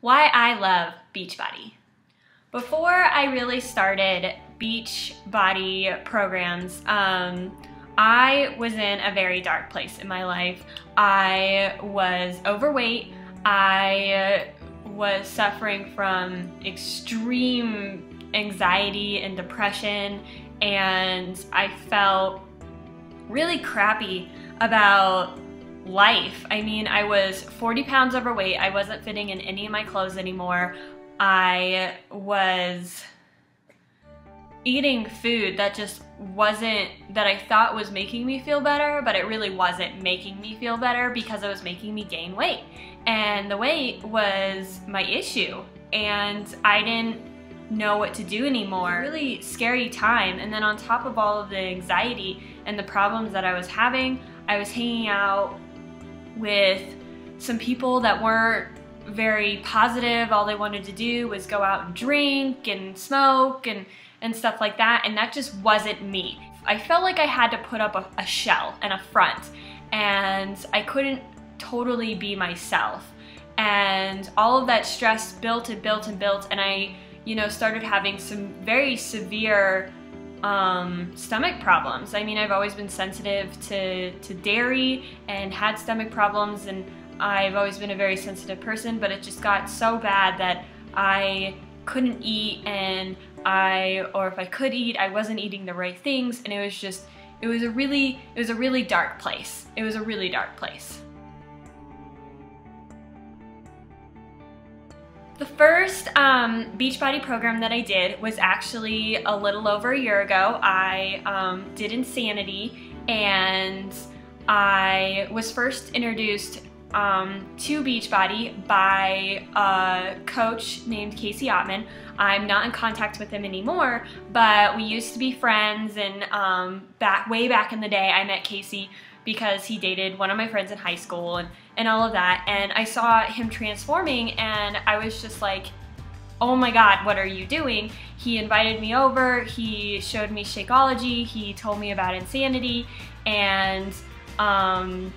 Why I love Beachbody. Before I really started Beachbody programs, I was in a very dark place in my life. I was overweight. I was suffering from extreme anxiety and depression, and I felt really crappy about life. I mean, I was 40 pounds overweight. I wasn't fitting in any of my clothes anymore. I was eating food that just wasn't, that I thought was making me feel better, but it really wasn't making me feel better because it was making me gain weight. And the weight was my issue, and I didn't know what to do anymore. Really scary time. And then on top of all of the anxiety and the problems that I was having, I was hanging out with some people that weren't very positive. All they wanted to do was go out and drink and smoke and stuff like that, and that just wasn't me. I felt like I had to put up a shell and a front, and I couldn't totally be myself. And all of that stress built and built and built, and I, started having some very severe stomach problems. I mean, I've always been sensitive to dairy and had stomach problems, and I've always been a very sensitive person, but it just got so bad that I couldn't eat, and or if I could eat, I wasn't eating the right things, and it was a really dark place. It was a really dark place. The first Beachbody program that I did was actually a little over a year ago. I did Insanity, and I was first introduced to Beachbody by a coach named Casey Ottman. I'm not in contact with him anymore, but we used to be friends, and way back in the day I met Casey because he dated one of my friends in high school and all of that, and I saw him transforming, and I was just like, oh my God, what are you doing? He invited me over, he showed me Shakeology, he told me about Insanity, and I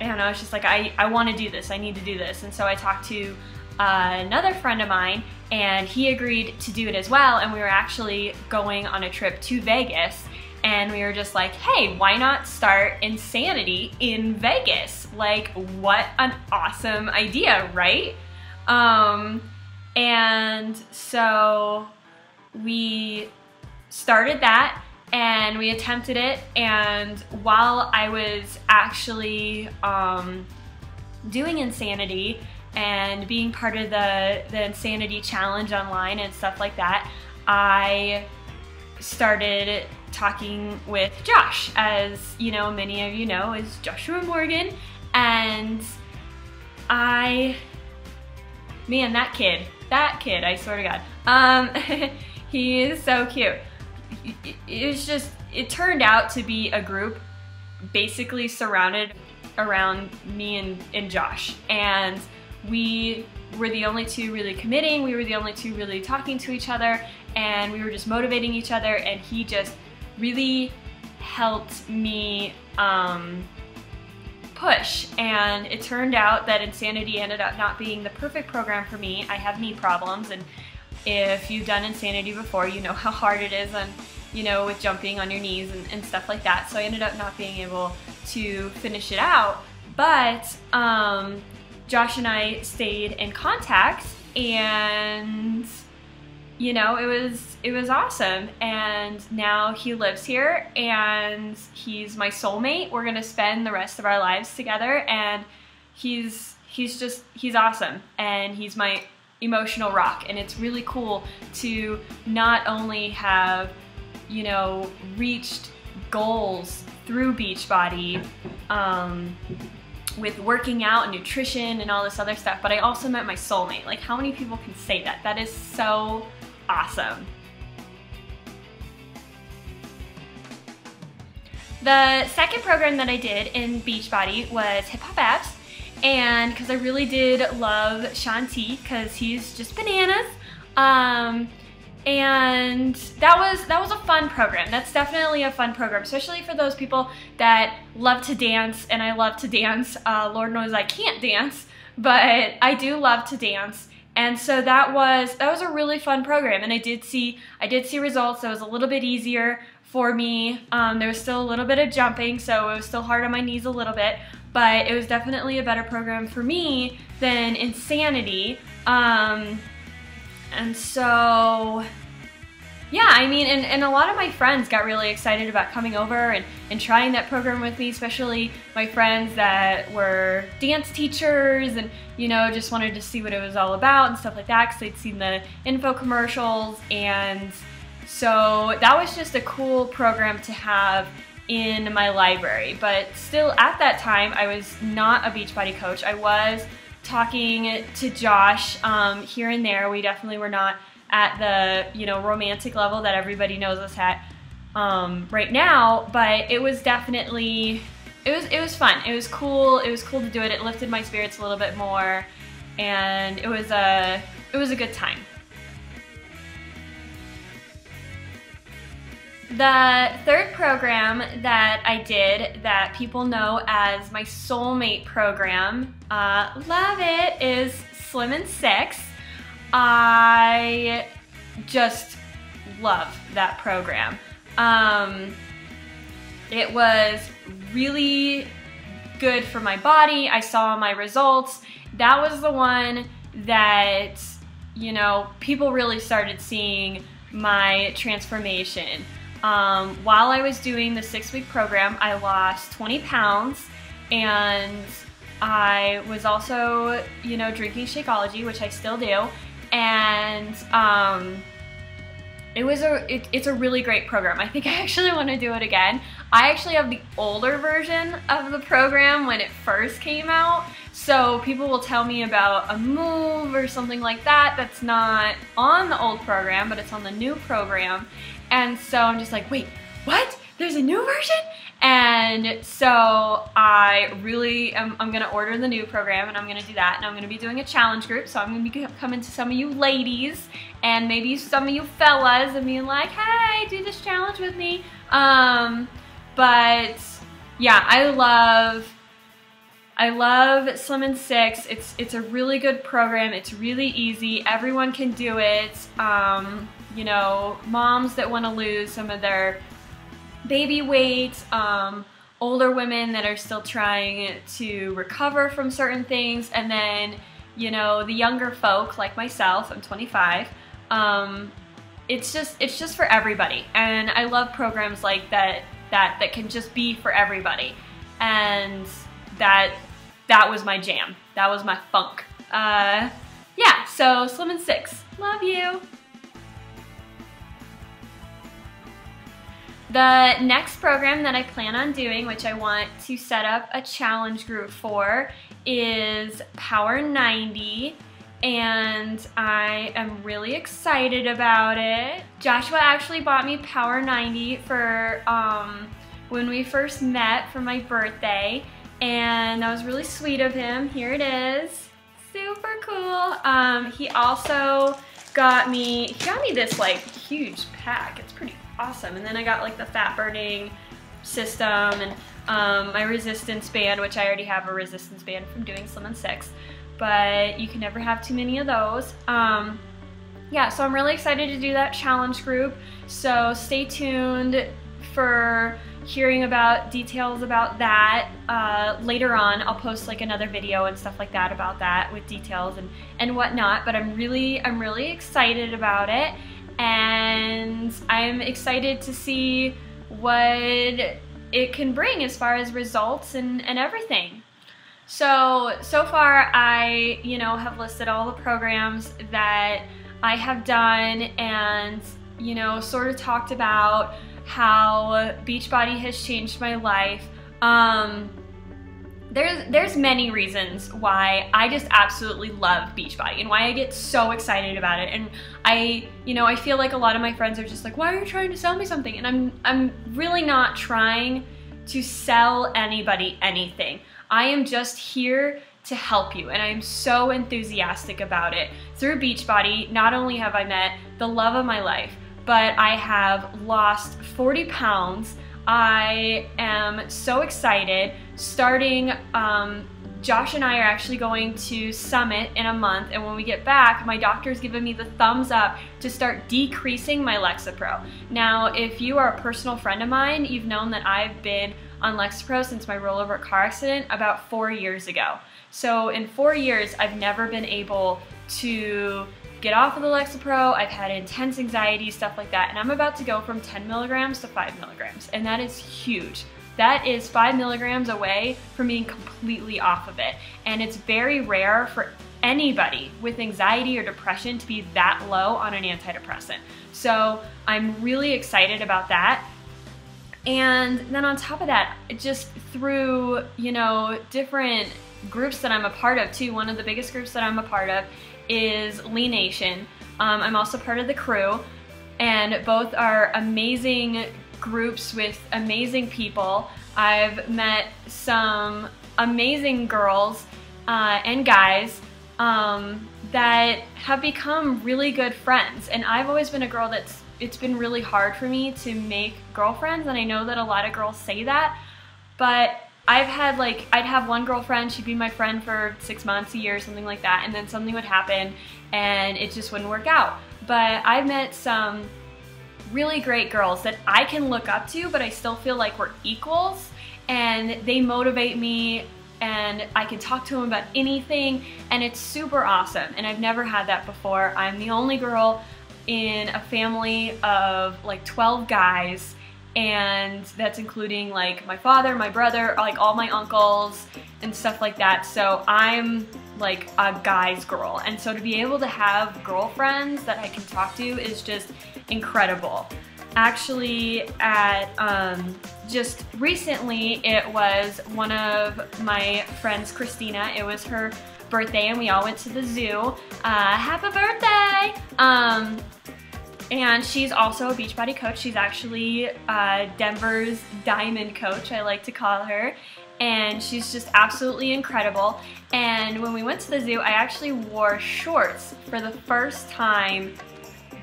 was just like, I want to do this, I need to do this. And so I talked to another friend of mine, and he agreed to do it as well, and we were actually going on a trip to Vegas, and we were just like, hey, why not start Insanity in Vegas? Like, what an awesome idea, right? And so we started that, and we attempted it, and while I was actually doing Insanity and being part of the Insanity challenge online and stuff like that, I started talking with Josh, as many of you know, is Joshua Morgan, and man, that kid, I swear to God, he is so cute. It turned out to be a group basically surrounded around me and Josh, and we were the only two really committing, we were the only two really talking to each other, and we were just motivating each other, and he just really helped me push. And it turned out that Insanity ended up not being the perfect program for me. I have knee problems, and if you've done Insanity before, you know how hard it is on, with jumping on your knees and stuff like that. So I ended up not being able to finish it out, but Josh and I stayed in contact, and it was awesome. And now he lives here, and he's my soulmate. We're gonna spend the rest of our lives together, and he's awesome, and he's my emotional rock. And it's really cool to not only have reached goals through Beachbody with working out and nutrition and all this other stuff, but I also met my soulmate. Like, how many people can say that? That is so awesome. The second program that I did in Beachbody was Hip Hop Abs, and because I really did love Shanti, because he's just bananas, and that was a fun program. That's definitely a fun program, especially for those people that love to dance, and I love to dance. Lord knows I can't dance, but I do love to dance. And so that was a really fun program, and I did see results. That was a little bit easier for me. There was still a little bit of jumping, so it was still hard on my knees a little bit, but it was definitely a better program for me than Insanity. And so, yeah, I mean, and a lot of my friends got really excited about coming over and trying that program with me, especially my friends that were dance teachers and, you know, just wanted to see what it was all about and stuff like that because they'd seen the info commercials. And so that was just a cool program to have in my library. But still, at that time, I was not a Beachbody coach. I was talking to Josh here and there. We definitely were not at the, you know, romantic level that everybody knows us at right now, but it was definitely, it was fun. It was cool. It was cool to do it. It lifted my spirits a little bit more, and it was a good time. The third program that I did that people know as my soulmate program, love it, is Slim and Six. I just love that program. It was really good for my body. I saw my results. That was the one that, you know, people really started seeing my transformation. While I was doing the 6-week program, I lost 20 pounds, and I was also, you know, drinking Shakeology, which I still do, and it's a really great program. I think I actually want to do it again. I actually have the older version of the program when it first came out, so people will tell me about a move or something like that that's not on the old program, but it's on the new program. And so I'm just like, wait, what? There's a new version? And so I'm gonna order the new program, and I'm gonna do that, and I'm gonna be doing a challenge group. So I'm gonna be coming to some of you ladies and maybe some of you fellas and being like, hey, do this challenge with me. But yeah, I love Slim and Six. It's a really good program. It's really easy. Everyone can do it. You know, moms that want to lose some of their baby weight, older women that are still trying to recover from certain things, and then, you know, the younger folk like myself, I'm 25. It's just for everybody, and I love programs like that can just be for everybody, and that was my jam. That was my funk. Yeah, so Slim and Six, love you. The next program that I plan on doing, which I want to set up a challenge group for, is Power 90, and I am really excited about it. Joshua actually bought me Power 90 for when we first met for my birthday, and that was really sweet of him. Here it is. Super cool. He also got me this like huge pack. It's pretty awesome. And then I got like the fat burning system and my resistance band, which I already have a resistance band from doing Slim and Six, but you can never have too many of those. Yeah, so I'm really excited to do that challenge group, so stay tuned for hearing about details about that. Later on I'll post like another video and stuff like that about that with details and whatnot, but I'm really excited about it. And I'm excited to see what it can bring as far as results and everything. So far I, you know, have listed all the programs that I have done and, you know, sort of talked about how Beachbody has changed my life. There's many reasons why I just absolutely love Beachbody and why I get so excited about it. And I feel like a lot of my friends are just like, why are you trying to sell me something? And I'm really not trying to sell anybody anything. I am just here to help you, and I am so enthusiastic about it. Through Beachbody, not only have I met the love of my life, but I have lost 40 pounds. I am so excited, starting Josh and I are actually going to Summit in a month, and when we get back, my doctor's given me the thumbs up to start decreasing my Lexapro. Now, if you are a personal friend of mine, you've known that I've been on Lexapro since my rollover car accident about 4 years ago. So in 4 years, I've never been able to get off of the Lexapro. I've had intense anxiety, stuff like that, and I'm about to go from 10 milligrams to 5 milligrams, and that is huge. That is 5 milligrams away from being completely off of it. And it's very rare for anybody with anxiety or depression to be that low on an antidepressant. So I'm really excited about that. And then on top of that, just through, you know, different groups that I'm a part of too, one of the biggest groups that I'm a part of is Lee Nation. I'm also part of the crew, and both are amazing groups with amazing people. I've met some amazing girls and guys that have become really good friends, and I've always been a girl it's been really hard for me to make girlfriends, and I know that a lot of girls say that, but I'd have one girlfriend, she'd be my friend for 6 months, a year, something like that, and then something would happen and it just wouldn't work out. But I've met some really great girls that I can look up to, but I still feel like we're equals, and they motivate me, and I can talk to them about anything, and it's super awesome, and I've never had that before. I'm the only girl in a family of like 12 guys, and that's including like my father, my brother, like all my uncles and stuff like that. So I'm like a guy's girl, and so to be able to have girlfriends that I can talk to is just incredible. Actually, at just recently, it was one of my friends, Christina, it was her birthday, and we all went to the zoo. Happy birthday! And she's also a Beachbody coach. She's actually Denver's diamond coach, I like to call her. And she's just absolutely incredible. And when we went to the zoo, I actually wore shorts for the first time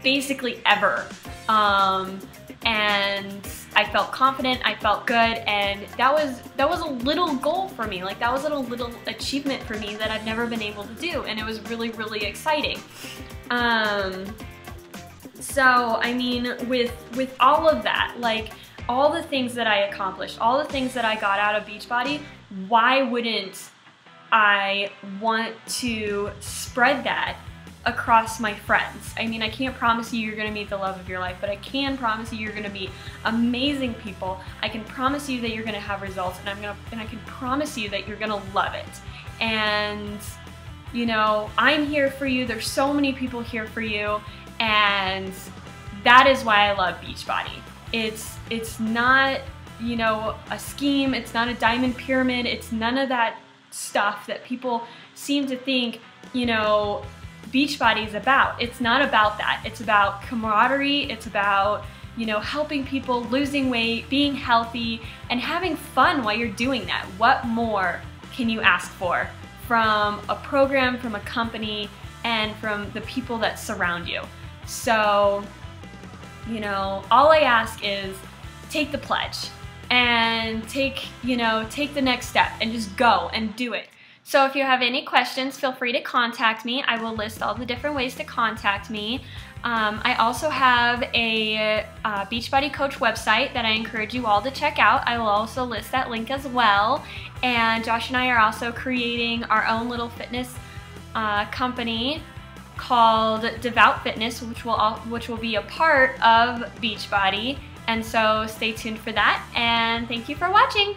basically ever. And I felt confident, I felt good, and that was a little goal for me. Like, that was a little achievement for me that I've never been able to do, and it was really, really exciting. So, I mean, with all of that, like, all the things that I accomplished, all the things that I got out of Beachbody, why wouldn't I want to spread that across my friends? I mean, I can't promise you you're gonna meet the love of your life, but I can promise you you're gonna meet amazing people. I can promise you that you're gonna have results, and I can promise you that you're gonna love it. And, you know, I'm here for you. There's so many people here for you. And that is why I love Beachbody. It's not, you know, a scheme, it's not a diamond pyramid, it's none of that stuff that people seem to think, you know, Beachbody is about. It's not about that. It's about camaraderie, it's about, you know, helping people, losing weight, being healthy, and having fun while you're doing that. What more can you ask for from a program, from a company, and from the people that surround you? So, you know, all I ask is take the pledge and take the next step and just go and do it. So if you have any questions, feel free to contact me. I will list all the different ways to contact me. I also have a Beachbody Coach website that I encourage you all to check out. I will also list that link as well. And Josh and I are also creating our own little fitness company called Devout Fitness, which will be a part of Beachbody. And so stay tuned for that, and thank you for watching.